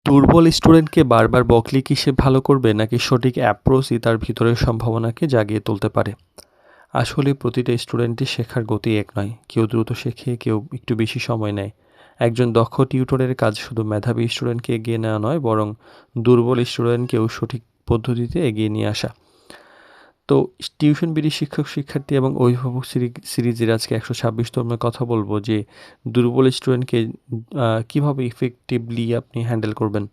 দুর্বল স্টুডেন্টকে বারবার বকলে কি সে ভালো করবে, নাকি সঠিক অ্যাপ্রোচই তার ভিতরের সম্ভাবনাকে জাগিয়ে তুলতে পারে? আসলে প্রতিটা স্টুডেন্টের শেখার গতি এক নয়। কেউ দ্রুত শেখে, কেউ একটু বেশি সময় নেয়। একজন দক্ষ টিউটরের কাজ শুধু মেধাবী স্টুডেন্টকে এগিয়ে নেওয়া নয়, বরং দুর্বল স্টুডেন্টকেও সঠিক পদ্ধতিতে এগিয়ে নিয়ে আসা। তো টিউশন বিডি শিক্ষক-শিক্ষার্থী এবং অভিভাবক সিরিজের আজকে ১২৬তম কথা বলব যে দুর্বল স্টুডেন্টকে কিভাবে ইফেক্টিভলি আপনি হ্যান্ডেল করবেন।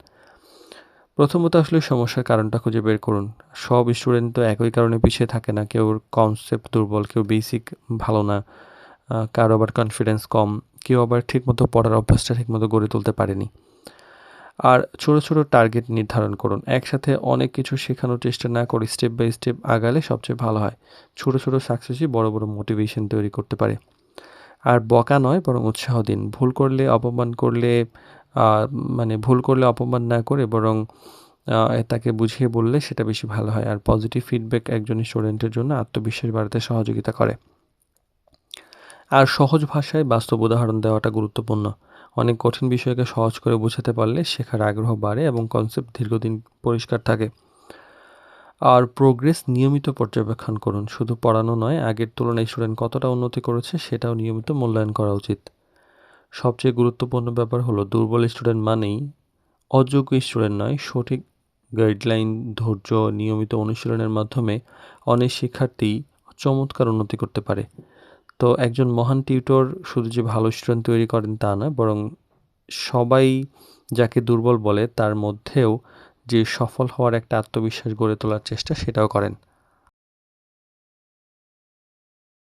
প্রথমত আসলে সমস্যার কারণটা খুঁজে বের করুন। সব স্টুডেন্ট তো একই কারণে পিছিয়ে থাকে না। কেউ কনসেপ্ট দুর্বল, কেউ বেসিক ভালো না, কারো আবার কনফিডেন্স কম, কেউ আবার ঠিকমতো পড়ার অভ্যাসটা ঠিকমতো গড়ে তুলতে পারেনি। আর ছোট, ছোট টার্গেট নির্ধারণ করুন। একসাথে অনেক কিছু শেখানোর চেষ্টা না করে স্টেপ বাই স্টেপ আগালে সবচেয়ে ভালো হয়। ছোট, ছোট সাকসেসই বড়, বড় মোটিভেশন তৈরি করতে পারে। আর বকা নয়, বরং উৎসাহ দিন। আ ভুল করলে অপমান না করে বরং তাকে বুঝিয়ে বললে সেটা বেশি ভালো হয়। আর পজিটিভ ফিডব্যাক একজন স্টুডেন্টের জন্য আত্মবিশ্বাস বাড়াতে সহযোগিতা করে। আর সহজ ভাষায় বাস্তব উদাহরণ দেওয়াটা গুরুত্বপূর্ণ। অনেক কঠিন বিষয়কে সহজ করে বোঝাতে পারলে শেখার আগ্রহ বাড়ে এবং কনসেপ্ট দীর্ঘদিন পরিষ্কার থাকে। আর প্রোগ্রেস নিয়মিত পর্যবেক্ষণ করুন। শুধু পড়ানো নয়, আগের তুলনায় স্টুডেন্ট কতটা উন্নতি করেছে সেটাও নিয়মিত মূল্যায়ন করা উচিত। সবচেয়ে গুরুত্বপূর্ণ ব্যাপার হলো দুর্বল স্টুডেন্ট মানেই অযোগ্য স্টুডেন্ট নয়। সঠিক গাইডলাইন, ধৈর্য, নিয়মিত অনুশীলনের মাধ্যমে অনেক শিক্ষার্থী চমৎকার উন্নতি করতে পারে। তো একজন মহান টিউটর শুধু যে ভালো স্টুডেন্ট তৈরি করেন তা না, বরং সবাই যাকে দুর্বল বলে তার মধ্যেও যে সফল হওয়ার একটা আত্মবিশ্বাস গড়ে তোলার চেষ্টা সেটাও করেন।